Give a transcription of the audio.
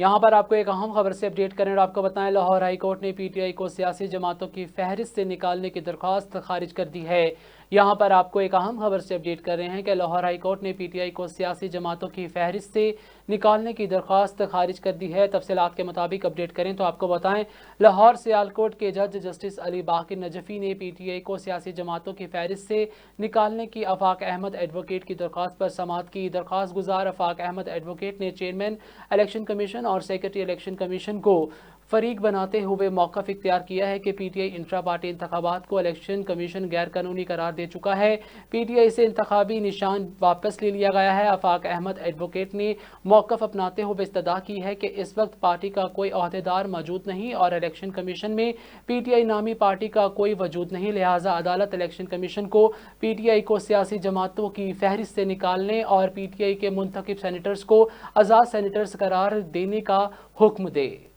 یہاں پر آپ کو ایک اہم خبر سے اپڈیٹ کریں اور آپ کو بتائیں، لاہور ہائی کورٹ نے پی ٹی آئی کو سیاسی جماعتوں کی فہرست سے نکالنے کی درخواست خارج کر دی ہے۔ یہاں پر آپ کو ایک اہم خبر سے اپڈیٹ کر رہے ہیں کہ لاہور ہائی کورٹ نے پی ٹی آئی کو سیاسی جماعتوں کی فہرست سے نکالنے کی درخواست خارج کر دی ہے۔ تفصیلات کے مطابق اپڈیٹ کریں تو آپ کو بتائیں، لاہور سیال کوٹ کے جج جسٹس علی باقر نجفی نے پی ٹی آئی کو سیاسی جماعتوں کی فہرست سے نکالنے کی آفاق احمد ایڈوکیٹ کی درخواست پر سماعت کی۔ درخواست گزار آفاق احمد ایڈوکیٹ نے چیئرمین الیکشن کمیشن اور سیکرٹری الیکشن کمیشن کو فریق بناتے ہوئے موقف اختیار کیا ہے کہ P T I intra party انتخابات کو الیکشن کمیشن غیر قانونی قرار دے چکا ہے۔ پی ٹی آئی سے انتخابی نشان واپس لے لیا گیا ہے۔ آفاق احمد ایڈوکیٹ نے موقف اپناتے ہوئے استدعا کی ہے کہ اس وقت پارٹی کا کوئی عہدیدار موجود نہیں اور الیکشن کمیشن میں پی ٹی آئی نامی پارٹی کا کوئی وجود نہیں، لہٰذا عدالت الیکشن کمیشن کو پی ٹی آئی کو سیاسی جماعتوں کی فہرست سے نکالنے اور پی ٹی آئی کے منتخب سینیٹرز کو آزاد سینیٹرز قرار دینے کا حکم دے۔